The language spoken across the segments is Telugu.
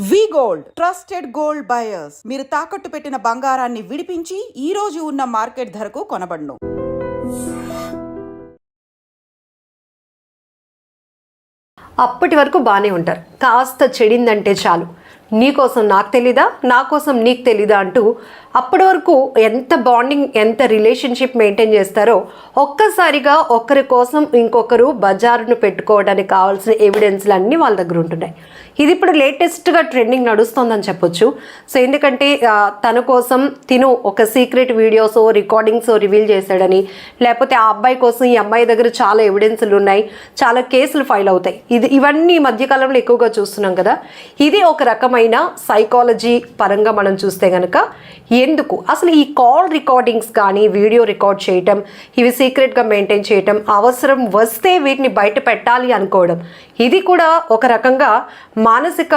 వి గోల్డ్ ట్రస్టెడ్ గోల్డ్ బయర్స్. మీరు తాకట్టు పెట్టిన బంగారాన్ని విడిపించి ఈ రోజు ఉన్న మార్కెట్ ధరకు కొనబడును. అప్పటి వరకు బాగానే ఉంటారు. కాస్త చెడిందంటే చాలు, నీకోసం నాకు తెలీదా, నా కోసం నీకు తెలీదా అంటూ అప్పటి వరకు ఎంత బాండింగ్, ఎంత రిలేషన్షిప్ మెయింటైన్ చేస్తారో ఒక్కసారిగా ఒకరి కోసం ఇంకొకరు బజారును పెట్టుకోవడానికి కావాల్సిన ఎవిడెన్స్లు అన్నీ వాళ్ళ దగ్గర ఉంటున్నాయి. ఇది ఇప్పుడు లేటెస్ట్గా ట్రెండింగ్ నడుస్తుందని చెప్పొచ్చు. సో ఎందుకంటే తన కోసం తిను ఒక సీక్రెట్ వీడియోసో రికార్డింగ్సో రివీల్ చేశాడని, లేకపోతే ఆ అబ్బాయి కోసం ఈ అమ్మాయి దగ్గర చాలా ఎవిడెన్స్లు ఉన్నాయి, చాలా కేసులు ఫైల్ అవుతాయి. ఇవన్నీ ఈ మధ్యకాలంలో ఎక్కువగా చూస్తున్నాం కదా. ఇది ఒక రకమైన సైకాలజీ పరంగా మనం చూస్తే కనుక ఎందుకు అసలు ఈ కాల్ రికార్డింగ్స్ కానీ వీడియో రికార్డ్ చేయటం, ఇవి సీక్రెట్గా మెయింటైన్ చేయటం, అవసరం వస్తే వీటిని బయట పెట్టాలి అనుకోవడం, ఇది కూడా ఒక రకంగా మానసిక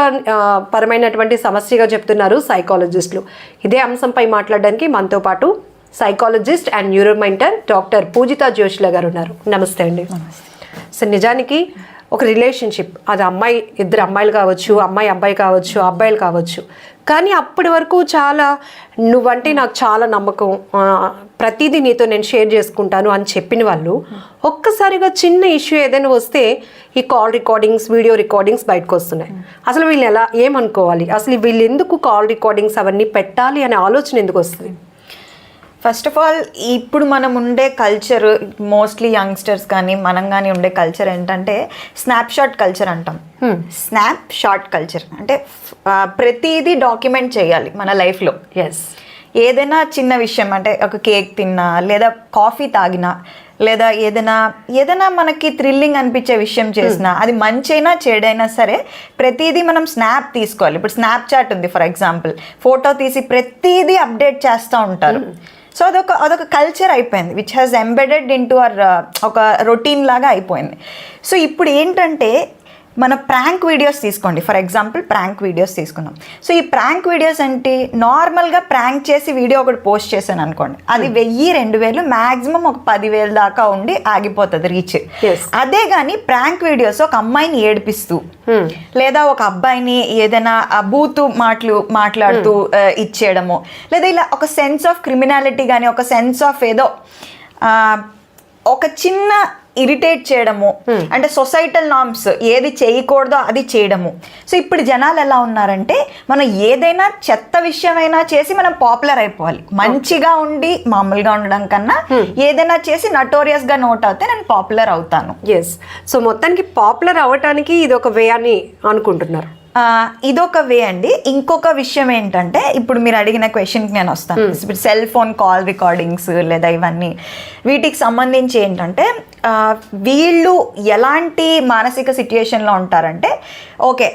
పరమైనటువంటి సమస్యగా చెప్తున్నారు సైకాలజిస్టులు. ఇదే అంశంపై మాట్లాడడానికి మనతో పాటు సైకాలజిస్ట్ అండ్ న్యూరోమెంటర్ డాక్టర్ పూజితా జోషిలా గారు ఉన్నారు. నమస్తే అండి. సో నిజానికి ఒక రిలేషన్షిప్, అది అమ్మాయి, ఇద్దరు అమ్మాయిలు కావచ్చు, అమ్మాయి అబ్బాయి కావచ్చు, అబ్బాయిలు కావచ్చు, కానీ అప్పటి వరకు చాలా నువ్వంటే నాకు చాలా నమ్మకం, ప్రతిదీ నీతో నేను షేర్ చేసుకుంటాను అని చెప్పిన వాళ్ళు ఒక్కసారిగా చిన్న ఇష్యూ ఏదైనా వస్తే ఈ కాల్ రికార్డింగ్స్, వీడియో రికార్డింగ్స్ బయటకు వస్తున్నాయి. అసలు వీళ్ళు ఎలా ఏమనుకోవాలి, అసలు వీళ్ళు ఎందుకు కాల్ రికార్డింగ్స్ అవన్నీ పెట్టాలి అనే ఆలోచన ఎందుకు వస్తుంది? ఫస్ట్ ఆఫ్ ఆల్ ఇప్పుడు మనం ఉండే కల్చర్, మోస్ట్లీ యంగ్స్టర్స్ కానీ మనం కానీ ఉండే కల్చర్ ఏంటంటే స్నాప్షాట్ కల్చర్ అంటాం. స్నాప్ షాట్ కల్చర్ అంటే ప్రతిదీ డాక్యుమెంట్ చేయాలి మన లైఫ్లో. ఎస్, ఏదైనా చిన్న విషయం అంటే ఒక కేక్ తిన్నా, లేదా కాఫీ తాగినా, లేదా ఏదైనా మనకి థ్రిల్లింగ్ అనిపించే విషయం చేసినా, అది మంచైనా చెడైనా సరే ప్రతిదీ మనం స్నాప్ తీసుకోవాలి. ఇప్పుడు స్నాప్ చాట్ ఉంది ఫర్ ఎగ్జాంపుల్, ఫోటో తీసి ప్రతిదీ అప్డేట్ చేస్తూ ఉంటారు. సో అదొక కల్చర్ అయిపోయింది, which has embedded in to our ఒక రొటీన్ లాగా అయిపోయింది. సో ఇప్పుడు ఏంటంటే మన ప్రాంక్ వీడియోస్ తీసుకోండి, ఫర్ ఎగ్జాంపుల్ ప్రాంక్ వీడియోస్ తీసుకున్నాం. సో ఈ ప్రాంక్ వీడియోస్ అంటే నార్మల్గా ప్రాంక్ చేసి వీడియో ఒకటి పోస్ట్ చేశాను అనుకోండి, అది 1000-2000 మ్యాక్సిమం ఒక 10,000 దాకా ఉండి ఆగిపోతుంది రీచ్. అదే కానీ ప్రాంక్ వీడియోస్ ఒక అమ్మాయిని ఏడిపిస్తూ, లేదా ఒక అబ్బాయిని ఏదైనా బూతు మాట్లాడుతూ ఇచ్చేయడము, లేదా ఇలా ఒక సెన్స్ ఆఫ్ క్రిమినాలిటీ కానీ, ఒక సెన్స్ ఆఫ్ ఏదో ఒక చిన్న ఇరిటేట్ చేయడము, అంటే సొసైటల్ నార్మ్స్ ఏది చేయకూడదో అది చేయడము. సో ఇప్పుడు జనాలు ఎలా ఉన్నారంటే మనం ఏదైనా చెత్త విషయమైనా చేసి మనం పాపులర్ అయిపోవాలి. మంచిగా ఉండి మామూలుగా ఉండడం కన్నా ఏదైనా చేసి నటోరియస్గా నోట్ అవుతే నేను పాపులర్ అవుతాను. ఎస్, సో మొత్తానికి పాపులర్ అవ్వటానికి ఇది ఒక వే అని అనుకుంటున్నారు. ఇదొక వే అండి. ఇంకొక విషయం ఏంటంటే ఇప్పుడు మీరు అడిగిన క్వశ్చన్కి నేను వస్తాను. ఇప్పుడు సెల్ ఫోన్ కాల్ రికార్డింగ్స్ లేదా ఇవన్నీ వీటికి సంబంధించి ఏంటంటే వీళ్ళు ఎలాంటి మానసిక సిచ్యుయేషన్లో ఉంటారంటే, ఓకే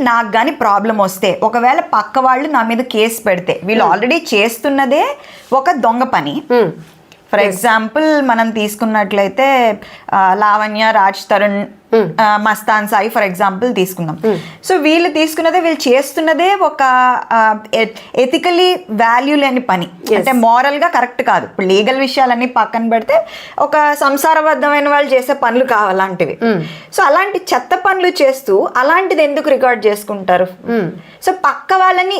నాకు కానీ ప్రాబ్లం వస్తే, ఒకవేళ పక్క వాళ్ళు నా మీద కేసు పెడితే, వీళ్ళు ఆల్రెడీ చేస్తున్నదే ఒక దొంగ పని. ఫర్ ఎగ్జాంపుల్ మనం తీసుకున్నట్లయితే లావణ్య, రాజ్ తరుణ్, మస్తాన్ సాయి ఫర్ ఎగ్జాంపుల్ తీసుకుందాం. సో వీళ్ళు చేస్తున్నదే ఒక ఎథికలీ వాల్యూ లేని పని, అంటే మోరల్గా కరెక్ట్ కాదు. ఇప్పుడు లీగల్ విషయాలన్నీ పక్కన పెడితే ఒక సంసారబద్ధమైన వాళ్ళు చేసే పనులు కావాలంటివి. సో అలాంటి చెత్త పనులు చేస్తూ అలాంటిది ఎందుకు రికార్డ్ చేసుకుంటారు? సో పక్క వాళ్ళని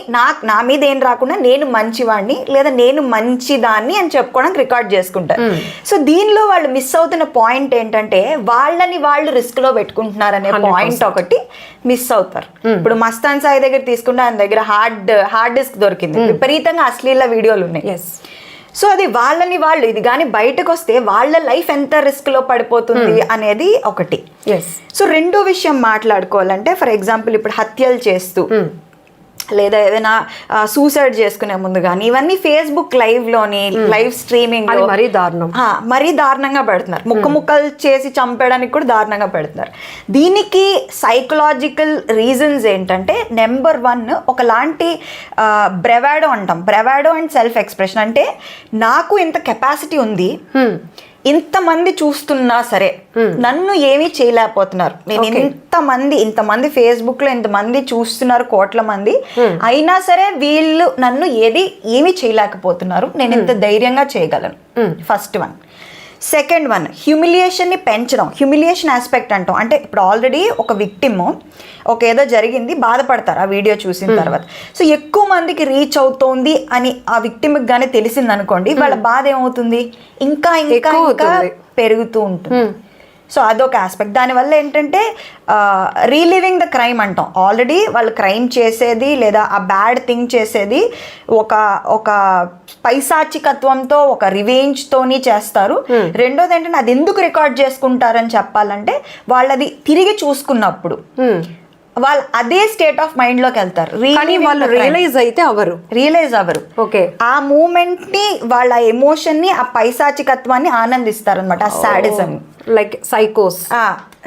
నా మీద ఏం రాకుండా నేను మంచివాడిని లేదా నేను మంచిదాన్ని అని చెప్పుకోవడానికి రికార్డ్ చేసుకుంటారు. సో దీనిలో వాళ్ళు మిస్ అవుతున్న పాయింట్ ఏంటంటే వాళ్ళని వాళ్ళు రిస్క్ లో పెట్టుకుంటున్నారనే పాయింట్ ఒకటి మిస్ అవుతారు. ఇప్పుడు మస్తాన్ సాయి దగ్గర తీసుకుంటే ఆయన దగ్గర హార్డ్ డిస్క్ దొరికింది, విపరీతంగా అశ్లీల వీడియోలు ఉన్నాయి. సో అది వాళ్ళని వాళ్ళు ఇది కానీ బయటకు వస్తే వాళ్ళ లైఫ్ ఎంత రిస్క్ లో పడిపోతుంది అనేది ఒకటి. సో రెండో విషయం మాట్లాడుకోవాలంటే, ఫర్ ఎగ్జాంపుల్ ఇప్పుడు హత్యలు చేస్తూ లేదా ఏదైనా సూసైడ్ చేసుకునే ముందు కానీ ఇవన్నీ ఫేస్బుక్ లైవ్ స్ట్రీమింగ్ మరీ దారుణంగా పెడుతున్నారు. ముక్కలు చేసి చంపేయడానికి కూడా దారుణంగా పెడుతున్నారు. దీనికి సైకలాజికల్ రీజన్స్ ఏంటంటే, నెంబర్ 1 ఒకలాంటి బ్రెవాడో అంటాం. బ్రెవాడో అండ్ సెల్ఫ్ ఎక్స్ప్రెషన్ అంటే నాకు ఇంత కెపాసిటీ ఉంది, ఇంతమంది చూస్తున్నా సరే నన్ను ఏమీ చేయలేకపోతున్నారు, నేను ఇంతమంది ఫేస్బుక్ లో ఇంతమంది చూస్తున్నారు, కోట్ల మంది, అయినా సరే వీళ్ళు నన్ను ఏమీ చేయలేకపోతున్నారు, నేను ఇంత ధైర్యంగా చేయగలను. First one. సెకండ్ వన్, హ్యూమిలియేషన్ని పెంచడం. హ్యూమిలియేషన్ ఆస్పెక్ట్ అంటాం. అంటే ఇప్పుడు ఆల్రెడీ ఒక విక్టిమ్ ఒక ఏదో జరిగింది, బాధపడతారు ఆ వీడియో చూసిన తర్వాత. సో ఎక్కువ మందికి రీచ్ అవుతోంది అని ఆ విక్టిమ్కి కానీ తెలిసింది అనుకోండి, వాళ్ళ బాధ ఏమవుతుంది, ఇంకా ఇంకా ఇంకా పెరుగుతూ ఉంటుంది. సో అదొక ఆస్పెక్ట్. దానివల్ల ఏంటంటే రీలివింగ్ ద క్రైమ్ అంటాం. ఆల్రెడీ వాళ్ళు క్రైమ్ చేసేది లేదా ఆ బ్యాడ్ థింగ్ చేసేది ఒక పైశాచికత్వంతో, ఒక రివెంజ్తోని చేస్తారు. రెండోది ఏంటంటే అది ఎందుకు రికార్డ్ చేసుకుంటారని చెప్పాలంటే, వాళ్ళది తిరిగి చూసుకున్నప్పుడు వాళ్ళు అదే స్టేట్ ఆఫ్ మైండ్ లోకి వెళ్తారు. రియలైజ్ అవ్వరు. ఓకే, ఆ మూమెంట్ ని, వాళ్ళ ఎమోషన్ ని, ఆ పైశాచికత్వాన్ని ఆనందిస్తారు అనమాట. ఆ సాడిజం, లైక్ సైకోస్,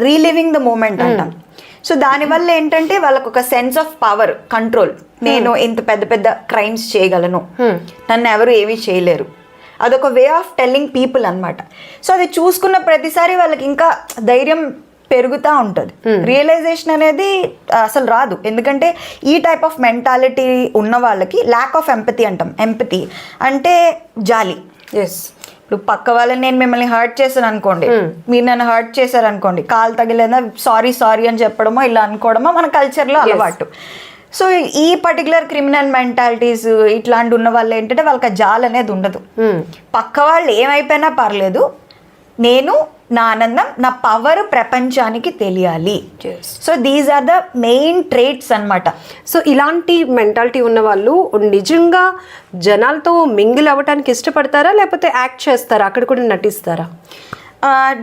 రీలివింగ్ ద మూమెంట్ అంటాం. సో దానివల్ల ఏంటంటే వాళ్ళకు ఒక సెన్స్ ఆఫ్ పవర్, కంట్రోల్. నేను ఇంత పెద్ద పెద్ద క్రైమ్స్ చేయగలను, నన్ను ఎవరు ఏమీ చేయలేరు. అదొక వే ఆఫ్ టెల్లింగ్ పీపుల్ అనమాట. సో అది చూసుకున్న ప్రతిసారి వాళ్ళకి ఇంకా ధైర్యం పెరుగుతూ ఉంటుంది. రియలైజేషన్ అనేది అసలు రాదు. ఎందుకంటే ఈ టైప్ ఆఫ్ మెంటాలిటీ ఉన్న వాళ్ళకి ల్యాక్ ఆఫ్ ఎంపతి అంటాం. ఎంపతి అంటే జాలి. ఇప్పుడు పక్క వాళ్ళని, నేను మిమ్మల్ని హర్ట్ చేశాను అనుకోండి, మీరు నన్ను హర్ట్ చేశారు అనుకోండి, కాలు తగిలేదా సారీ సారీ అని చెప్పడమో ఇలా అనుకోవడమో మన కల్చర్లో అలవాటు. సో ఈ పర్టికులర్ క్రిమినల్ మెంటాలిటీస్ ఇట్లాంటి ఉన్న వాళ్ళు ఏంటంటే వాళ్ళకి ఆ జాలి అనేది ఉండదు. పక్క వాళ్ళు ఏమైపోయినా పర్లేదు, నేను నా ఆనందం, నా పవర్ ప్రపంచానికి తెలియాలి. So these are the main traits అన్నమాట. సో ఇలాంటి మెంటాలిటీ ఉన్న వాళ్ళు నిజంగా జనాలతో మింగిల్ అవ్వడానికి ఇష్టపడతారా, లేకపోతే యాక్ట్ చేస్తారా, అక్కడ కూడా నటిస్తారా?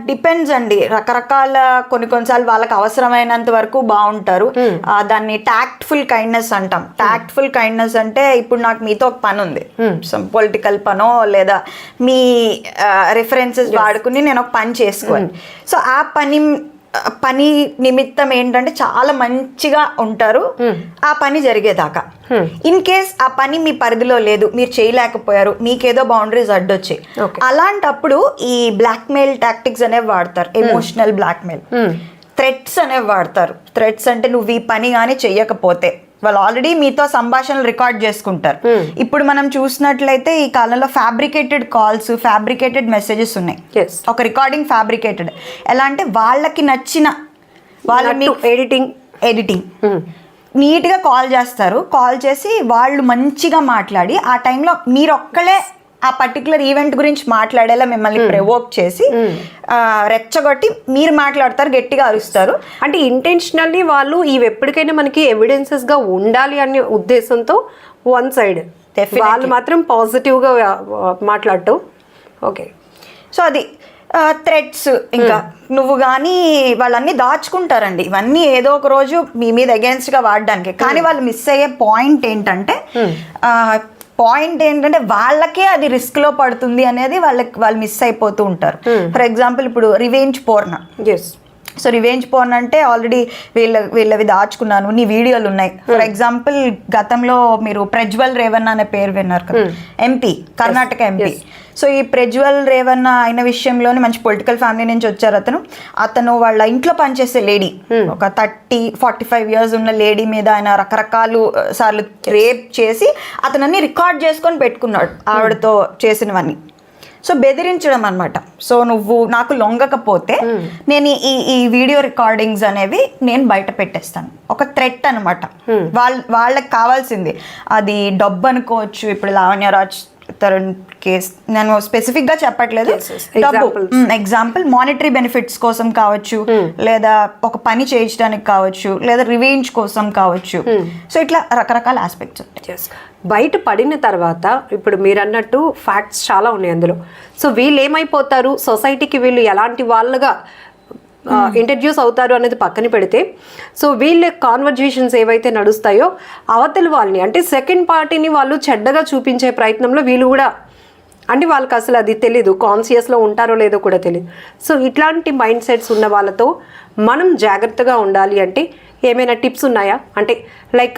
డిపెండ్స్ అండి. రకరకాల కొన్నిసార్లు వాళ్ళకి అవసరమైనంత వరకు బాగుంటారు. దాన్ని టాక్ట్ఫుల్ కైండ్నెస్ అంటాం. టాక్ట్ఫుల్ కైండ్నెస్ అంటే, ఇప్పుడు నాకు మీతో ఒక పని ఉంది, పొలిటికల్ పనో లేదా మీ రిఫరెన్సెస్ వాడుకుని నేను ఒక పని చేసుకోవాలి. సో ఆ పని నిమిత్తం ఏంటంటే చాలా మంచిగా ఉంటారు ఆ పని జరిగేదాకా. ఇన్ కేస్ ఆ పని మీ పరిధిలో లేదు, మీరు చేయలేకపోయారు, మీకేదో బౌండరీస్ అడ్డొచ్చాయి, అలాంటప్పుడు ఈ బ్లాక్మెయిల్ టాక్టిక్స్ అనేవి వాడతారు. ఎమోషనల్ బ్లాక్మెయిల్, థ్రెట్స్ అనేవి వాడతారు. థ్రెట్స్ అంటే నువ్వు ఈ పని కానీ చెయ్యకపోతే, వాళ్ళు ఆల్రెడీ మీతో సంభాషణలు రికార్డ్ చేసుకుంటారు. ఇప్పుడు మనం చూసినట్లయితే ఈ కాలంలో ఫ్యాబ్రికేటెడ్ కాల్స్, ఫ్యాబ్రికేటెడ్ మెసేజెస్ ఉన్నాయి. ఒక రికార్డింగ్ ఫ్యాబ్రికేటెడ్. ఎలా అంటే వాళ్ళకి నచ్చిన వాళ్ళని ఎడిటింగ్ నీట్గా కాల్ చేస్తారు. కాల్ చేసి వాళ్ళు మంచిగా మాట్లాడి ఆ టైంలో మీరు ఒక్కలే ఆ పర్టికులర్ ఈవెంట్ గురించి మాట్లాడేలా మిమ్మల్ని ప్రవోక్ చేసి రెచ్చగొట్టి మీరు మాట్లాడతారు, గట్టిగా అరుస్తారు. అంటే ఇంటెన్షనల్లీ వాళ్ళు ఇవి ఎప్పటికైనా మనకి ఎవిడెన్సెస్గా ఉండాలి అనే ఉద్దేశంతో వన్ సైడ్ వాళ్ళు మాత్రం పాజిటివ్గా మాట్లాడటం. ఓకే, సో అది థ్రెట్స్. ఇంకా నువ్వు కానీ వాళ్ళన్నీ దాచుకుంటారండి. ఇవన్నీ ఏదో ఒక రోజు మీ మీద అగేన్స్ట్గా వాడడానికి. కానీ వాళ్ళు మిస్ అయ్యే పాయింట్ ఏంటంటే వాళ్ళకే అది రిస్క్ లో పడుతుంది అనేది వాళ్ళు మిస్ అయిపోతూ ఉంటారు. ఫర్ ఎగ్జాంపుల్ ఇప్పుడు revenge porn. So revenge porn అంటే ఆల్రెడీ వీళ్ళవి దాచుకున్నాను, నీ వీడియోలు ఉన్నాయి. ఫర్ ఎగ్జాంపుల్ గతంలో మీరు ప్రజ్వల్ రేవన్న అనే పేరు విన్నారు కదా, ఎంపీ, కర్ణాటక ఎంపీ. సో ఈ ప్రజ్వల్ రేవన్న అయిన విషయంలోనే మంచి పొలిటికల్ ఫ్యామిలీ నుంచి వచ్చారు. అతను వాళ్ళ ఇంట్లో పనిచేసే లేడీ, ఒక 30-45 years ఉన్న లేడీ మీద ఆయన రకరకాల సార్లు రేప్ చేసి అతనన్నీ రికార్డ్ చేసుకొని పెట్టుకున్నాడు ఆవిడతో చేసినవన్నీ. సో బెదిరించడం అనమాట. సో నువ్వు నాకు లొంగకపోతే నేను ఈ వీడియో రికార్డింగ్స్ అనేవి నేను బయట పెట్టేస్తాను. ఒక థ్రెట్ అనమాట. వాళ్ళకి కావాల్సింది అది డబ్బు అనుకోవచ్చు. ఇప్పుడు లావణ్యరాజ్ తరుణ్ కేస్ నేను స్పెసిఫిక్ గా చెప్పట్లేదు, డబ్బు ఎగ్జాంపుల్ మానిటరీ బెనిఫిట్స్ కోసం కావచ్చు, లేదా ఒక పని చేయించడానికి కావచ్చు, లేదా రివెంజ్ కోసం కావచ్చు. సో ఇట్లా రకరకాల ఆస్పెక్ట్స్ ఉంటాయి. బయట పడిన తర్వాత ఇప్పుడు మీరు అన్నట్టు ఫ్యాక్ట్స్ చాలా ఉన్నాయి అందులో. సో వీళ్ళు ఏమైపోతారు, సొసైటీకి వీళ్ళు ఎలాంటి వాళ్ళుగా ఇంట్రడ్యూస్ అవుతారు అనేది పక్కన పెడితే, సో వీళ్ళ కాన్వర్జేషన్స్ ఏవైతే నడుస్తాయో అవతల వాళ్ళని అంటే సెకండ్ పార్టీని వాళ్ళు చెడ్డగా చూపించే ప్రయత్నంలో వీళ్ళు కూడా, అంటే వాళ్ళకి అసలు అది తెలీదు, కాన్షియస్లో ఉంటారో లేదో కూడా తెలియదు. సో ఇట్లాంటి మైండ్ సెట్స్ ఉన్న వాళ్ళతో మనం జాగ్రత్తగా ఉండాలి అంటే ఏమైనా టిప్స్ ఉన్నాయా? అంటే లైక్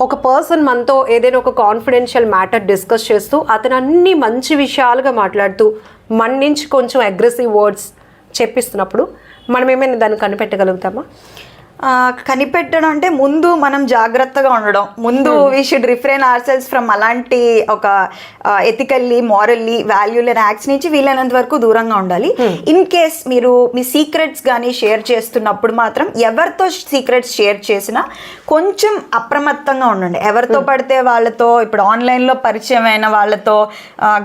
ఒక పర్సన్ మనతో ఏదైనా ఒక కాన్ఫిడెన్షియల్ మ్యాటర్ డిస్కస్ చేస్తూ అతను అన్ని మంచి విషయాలుగా మాట్లాడుతూ మన నుంచి కొంచెం అగ్రెసివ్ వర్డ్స్ చెప్పిస్తున్నప్పుడు మనం ఏమైనా దాన్ని కనిపెట్టగలుగుతామా? కనిపెట్టడం అంటే ముందు మనం జాగ్రత్తగా ఉండడం, ముందు we should refrain our cells from అలాంటి ఒక ఎథికల్లీ మారల్లీ వాల్యూలెస్ యాక్ట్స్ నుంచి వీలైనంత వరకు దూరంగా ఉండాలి. ఇన్ కేస్ మీరు మీ సీక్రెట్స్ కానీ షేర్ చేస్తున్నప్పుడు మాత్రం ఎవరితో సీక్రెట్స్ షేర్ చేసినా కొంచెం అప్రమత్తంగా ఉండండి. ఎవరితో పడితే వాళ్ళతో, ఇప్పుడు ఆన్లైన్లో పరిచయం అయిన వాళ్ళతో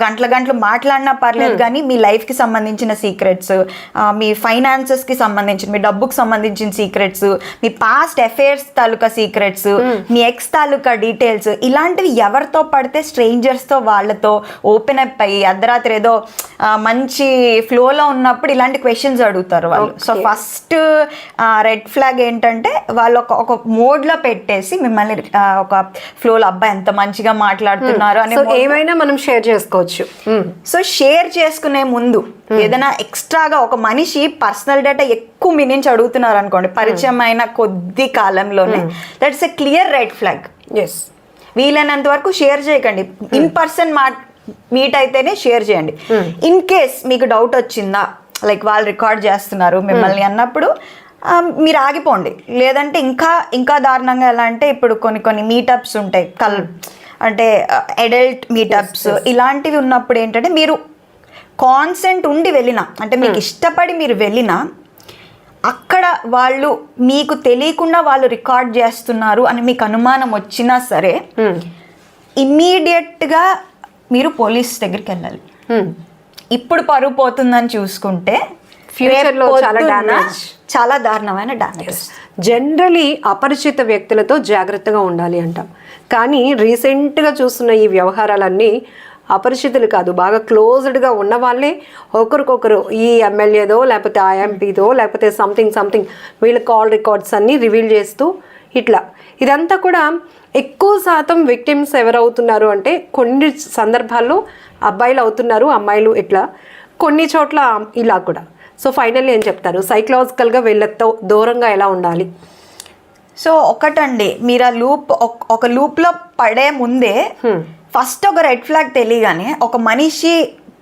గంటలు మాట్లాడినా పర్లేదు, కానీ మీ లైఫ్కి సంబంధించిన సీక్రెట్స్, మీ ఫైనాన్సెస్కి సంబంధించిన, మీ డబ్బుకి సంబంధించిన సీక్రెట్స్, మీ పాస్ట్ అఫైర్స్ తాలూకా సీక్రెట్స్, మీ ఎక్స్ తాలూకా డీటెయిల్స్, ఇలాంటివి ఎవరితో పడితే స్ట్రేంజర్స్తో వాళ్ళతో ఓపెన్ అప్ అయ్యి అర్ధరాత్రి ఏదో మంచి ఫ్లోలో ఉన్నప్పుడు ఇలాంటి క్వశ్చన్స్ అడుగుతారు వాళ్ళు. సో ఫస్ట్ రెడ్ ఫ్లాగ్ ఏంటంటే వాళ్ళు ఒక మోడ్లో పెట్టేసి మిమ్మల్ని ఒక ఫ్లోలో అబ్బాయి ఎంత మంచిగా మాట్లాడుతున్నారు అని ఏమైనా మనం షేర్ చేసుకోవచ్చు. సో షేర్ చేసుకునే ముందు ఏదైనా ఎక్స్ట్రాగా ఒక మనిషి పర్సనల్ డేటా ఎక్కువ మీ నుంచి అడుగుతున్నారు అనుకోండి పరిచయం అయిన కొద్ది కాలంలోనే, that's a clear red flag. వీలైనంత వరకు షేర్ చేయకండి. ఇన్ పర్సన్ మీట్ అయితేనే షేర్ చేయండి. ఇన్ కేస్ మీకు డౌట్ వచ్చిందా, లైక్ వాళ్ళు రికార్డ్ చేస్తున్నారు మిమ్మల్ని అన్నప్పుడు మీరు ఆగిపోండి. లేదంటే ఇంకా దారుణంగా ఎలా అంటే ఇప్పుడు కొన్ని మీటప్స్ ఉంటాయి, అంటే అడల్ట్ మీటప్స్, ఇలాంటివి ఉన్నప్పుడు ఏంటంటే మీరు కాన్సెంట్ ఉండి వెళ్ళినా, అంటే మీకు ఇష్టపడి మీరు వెళ్ళినా అక్కడ వాళ్ళు మీకు తెలియకుండా వాళ్ళు రికార్డ్ చేస్తున్నారు అని మీకు అనుమానం వచ్చినా సరే ఇమ్మీడియట్గా మీరు పోలీస్ దగ్గరికి వెళ్ళాలి. ఇప్పుడు పరువు పోతుందని చూసుకుంటే ఫ్యూచర్లో చాలా దారుణమైన డ్యామేజ్. జనరలీ అపరిచిత వ్యక్తులతో జాగ్రత్తగా ఉండాలి అంటాం, కానీ రీసెంట్గా చూస్తున్న ఈ వ్యవహారాలన్నీ అపరిచితులు కాదు, బాగా క్లోజ్డ్గా ఉన్న వాళ్ళే ఒకరికొకరు ఈ ఎమ్మెల్యేదో లేకపోతే ఆ ఎంపీదో లేకపోతే సంథింగ్ వీళ్ళ కాల్ రికార్డ్స్ అన్నీ రివీల్ చేస్తూ ఇట్లా. ఇదంతా కూడా ఎక్కువ శాతం విక్టిమ్స్ ఎవరవుతున్నారు అంటే కొన్ని సందర్భాల్లో అబ్బాయిలు అవుతున్నారు, అమ్మాయిలు ఇట్లా, కొన్ని చోట్ల ఇలా కూడా. సో ఫైనల్లీ ఏం చెప్తారు, సైకలాజికల్గా వీళ్ళతో దూరంగా ఎలా ఉండాలి? సో ఒకటండి, మీరు ఆ ఒక లూప్లో పడే ముందే ఫస్ట్ ఒక రెడ్ ఫ్లాగ్ తెలియగానే ఒక మనిషి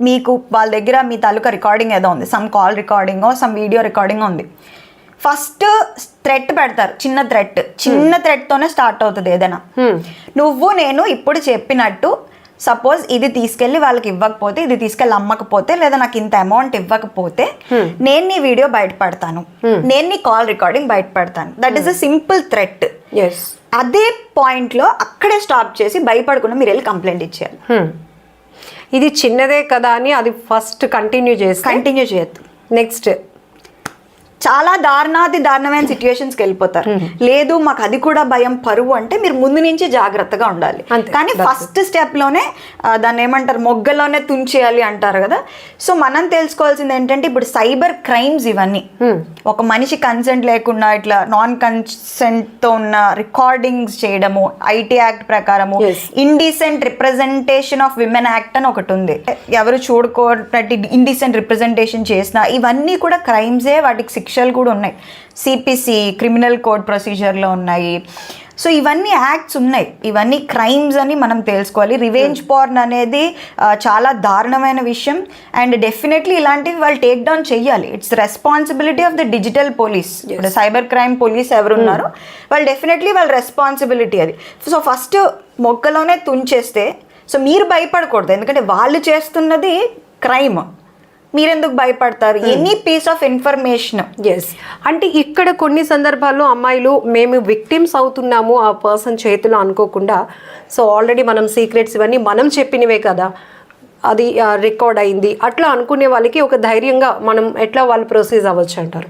మీకు వాళ్ళ దగ్గర మీ తాలూకా రికార్డింగ్ ఏదో ఉంది, some call recording some video recording ఉంది, ఫస్ట్ థ్రెట్ పెడతారు. చిన్న థ్రెట్తోనే స్టార్ట్ అవుతుంది ఏదైనా. నువ్వు నేను ఇప్పుడు చెప్పినట్టు సపోజ్ ఇది తీసుకెళ్ళి వాళ్ళకి ఇవ్వకపోతే, ఇది తీసుకెళ్ళి అమ్మకపోతే, లేదా నాకు ఇంత అమౌంట్ ఇవ్వకపోతే నేను నీ వీడియో బయటపడతాను, నేను నీ కాల్ రికార్డింగ్ బయటపడతాను. That is a simple threat. అదే పాయింట్లో అక్కడే స్టాప్ చేసి భయపడకుండా మీరు వెళ్ళి కంప్లైంట్ ఇచ్చేయాలి. ఇది చిన్నదే కదా అని అది ఫస్ట్ కంటిన్యూ చేయొద్దు. నెక్స్ట్ చాలా దారుణమైన సిచ్యువేషన్స్కి వెళ్ళిపోతారు. లేదు మాకు అది కూడా భయం, పరువు అంటే మీరు ముందు నుంచి జాగ్రత్తగా ఉండాలి. కానీ ఫస్ట్ స్టెప్లోనే దాన్ని ఏమంటారు, మొగ్గలోనే తుంచేయాలి అంటారు కదా. సో మనం తెలుసుకోవాల్సింది ఏంటంటే ఇప్పుడు సైబర్ క్రైమ్స్ ఇవన్నీ ఒక మనిషి కన్సెంట్ లేకుండా ఇట్లా నాన్ కన్సెంట్తో ఉన్న రికార్డింగ్స్ చేయడము, ఐటీ యాక్ట్ ప్రకారము indecent representation of women act అని ఒకటి ఉంది. ఎవరు చూడుకోనట్టు ఇండీసెంట్ రిప్రజెంటేషన్ చేసినా ఇవన్నీ కూడా క్రైమ్సే, వాటికి శిక్షలు కూడా ఉన్నాయి. సిపిసి క్రిమినల్ కోడ్ ప్రొసీజర్లో ఉన్నాయి. సో ఇవన్నీ యాక్ట్స్ ఉన్నాయి, ఇవన్నీ క్రైమ్స్ అని మనం తెలుసుకోవాలి. రివెంజ్ పార్న్ అనేది చాలా దారుణమైన విషయం అండ్ డెఫినెట్లీ ఇలాంటివి వాళ్ళు టేక్ డౌన్ చెయ్యాలి. It's responsibility of the digital police. ఇప్పుడు సైబర్ క్రైమ్ పోలీస్ ఎవరున్నారో వాళ్ళు డెఫినెట్లీ వాళ్ళ రెస్పాన్సిబిలిటీ అది. సో ఫస్ట్ మొక్కలోనే తుంచేస్తే సో మీరు భయపడకూడదు, ఎందుకంటే వాళ్ళు చేస్తున్నది క్రైమ్, మీరెందుకు భయపడతారు? Any piece of information. అంటే ఇక్కడ కొన్ని సందర్భాల్లో అమ్మాయిలు మేము విక్టిమ్స్ అవుతున్నాము ఆ పర్సన్ చేతిలో అనుకోకుండా, సో ఆల్రెడీ మనం సీక్రెట్స్ ఇవన్నీ మనం చెప్పినవే కదా, అది రికార్డ్ అయింది అట్లా అనుకునే వాళ్ళకి ఒక ధైర్యంగా మనం ఎట్లా వాళ్ళు ప్రొసీజ్ అవ్వచ్చు అంటారు?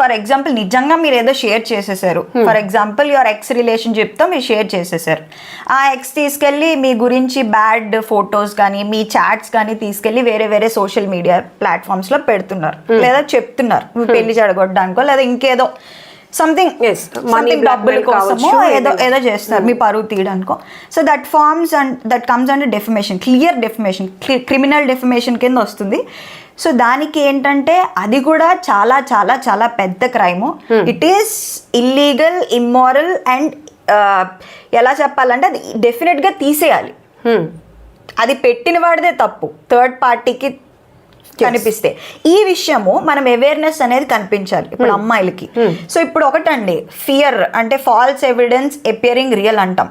ఫర్ ఎగ్జాంపుల్ నిజంగా మీరు ఏదో షేర్ చేసేసారు, ఫర్ ఎగ్జాంపుల్ యువర్ ఎక్స్ రిలేషన్షిప్తో మీరు షేర్ చేసేసారు. ఆ ఎక్స్ తీసుకెళ్ళి మీ గురించి బ్యాడ్ ఫొటోస్ కానీ మీ చాట్స్ కానీ తీసుకెళ్ళి వేరే సోషల్ మీడియా ప్లాట్ఫామ్స్లో పెడుతున్నారు, లేదా చెప్తున్నారు మీ పెళ్లి చెడగొట్టడానికో లేదా ఇంకేదో సంథింగ్ డబ్బుల కోసమో ఏదో చేస్తారు మీ పరువు తీయడానికో. So that comes under defamation, clear defamation, criminal defamation కింద వస్తుంది. సో దానికి ఏంటంటే అది కూడా చాలా చాలా చాలా పెద్ద crime. It is illegal, immoral and ఎలా చెప్పాలంటే అది డెఫినెట్గా తీసేయాలి. అది పెట్టిన వాడిదే తప్పు, థర్డ్ పార్టీకి కనిపిస్తే ఈ విషయము మనం అవేర్నెస్ అనేది కనిపించాలి ఇప్పుడు అమ్మాయిలకి. సో ఇప్పుడు ఒకటండి, ఫియర్ అంటే ఫాల్స్ ఎవిడెన్స్ అపియరింగ్ రియల్ అంటాం.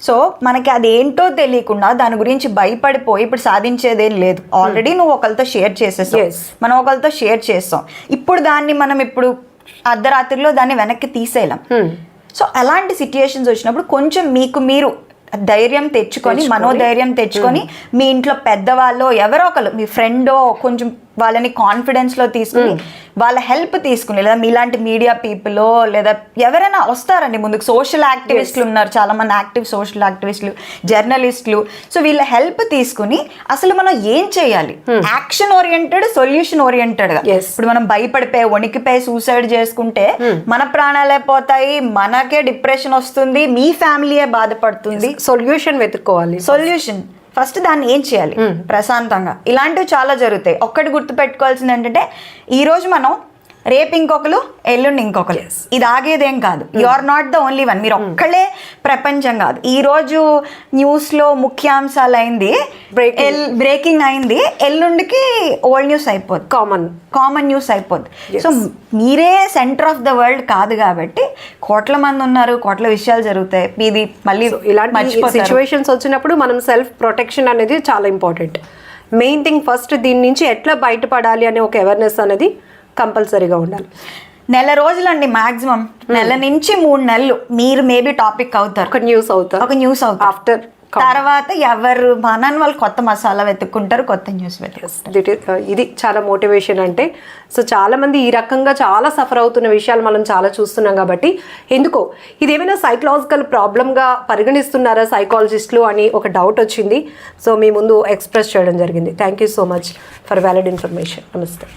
సో మనకి అది ఏంటో తెలియకుండా దాని గురించి భయపడిపోయి ఇప్పుడు సాధించేదేం లేదు. ఆల్రెడీ నువ్వు ఒకరితో షేర్ చేసేసావు, మనం ఒకరితో షేర్ చేస్తాం, ఇప్పుడు దాన్ని మనం ఇప్పుడు అర్ధరాత్రిలో దాన్ని వెనక్కి తీసేయలేం. సో అలాంటి సిచ్యుయేషన్స్ వచ్చినప్పుడు కొంచెం మీకు మీరు ధైర్యం తెచ్చుకొని మనోధైర్యం తెచ్చుకొని మీ ఇంట్లో పెద్దవాళ్ళు ఎవరో ఒకరు మీ ఫ్రెండో కొంచెం వాళ్ళని కాన్ఫిడెన్స్లో తీసుకుని వాళ్ళ హెల్ప్ తీసుకుని, లేదా మీలాంటి మీడియా పీపుల్ లేదా ఎవరైనా వస్తారండి ముందుకు. సోషల్ యాక్టివిస్టులు ఉన్నారు, చాలా మంది యాక్టివ్ సోషల్ యాక్టివిస్టులు, జర్నలిస్టులు. సో వీళ్ళ హెల్ప్ తీసుకుని అసలు మనం ఏం చేయాలి, యాక్షన్ ఓరియంటెడ్ సొల్యూషన్ ఓరియంటెడ్గా. ఇప్పుడు మనం భయపడిపోయి వణికిపోయి సూసైడ్ చేసుకుంటే మన ప్రాణాలే పోతాయి, మనకే డిప్రెషన్ వస్తుంది, మీ ఫ్యామిలీయే బాధపడుతుంది. సొల్యూషన్ వెతుక్కోవాలి. సొల్యూషన్ ఫస్ట్ దాన్ని ఏం చేయాలి ప్రశాంతంగా. ఇలాంటివి చాలా జరుగుతాయి. ఒక్కటి గుర్తుపెట్టుకోవాల్సింది ఏంటంటే ఈరోజు మనం, రేపు ఇంకొకరు, ఎల్లుండి ఇంకొకరు, ఇది ఆగేదేం కాదు. You are not the only one. మీరు ఒక్కళ్ళే ప్రపంచం కాదు. ఈరోజు న్యూస్లో ముఖ్యాంశాలు అయింది, బ్రేకింగ్ అయింది, ఎల్లుండికి ఓల్డ్ న్యూస్ అయిపోద్ది, కామన్ న్యూస్ అయిపోద్ది. సో మీరే సెంటర్ ఆఫ్ ద వరల్డ్ కాదు కాబట్టి కోట్ల మంది ఉన్నారు, కోట్ల విషయాలు జరుగుతాయి. ఇది మళ్ళీ ఇలాంటి సిచ్యువేషన్స్ వచ్చినప్పుడు మనం సెల్ఫ్ ప్రొటెక్షన్ అనేది చాలా ఇంపార్టెంట్. మెయిన్ థింగ్ ఫస్ట్ దీని నుంచి ఎట్లా బయటపడాలి అనే ఒక అవేర్నెస్ అనేది కంపల్సరీగా ఉండాలి. నెల రోజులండి మాక్సిమం, నెల నుంచి 3 నెలలు మీరు మేబీ టాపిక్ అవుతారు, ఒక న్యూస్ అవుతారు. ఆఫ్టర్ తర్వాత ఎవరు మనని వాళ్ళు కొత్త మసాలా వెతుక్కుంటారు, కొత్త న్యూస్ వెతుక్కుంటారు. ఇది చాలా మోటివేషన్ అంటే. సో చాలా మంది ఈ రకంగా చాలా సఫర్ అవుతున్న విషయాలు మనం చాలా చూస్తున్నాం కాబట్టి ఎందుకో ఇదేమైనా సైకలాజికల్ ప్రాబ్లమ్గా పరిగణిస్తున్నారా సైకాలజిస్టులు అని ఒక డౌట్ వచ్చింది. సో మీ ముందు ఎక్స్ప్రెస్ చేయడం జరిగింది. Thank you so much for valid information. నమస్తే.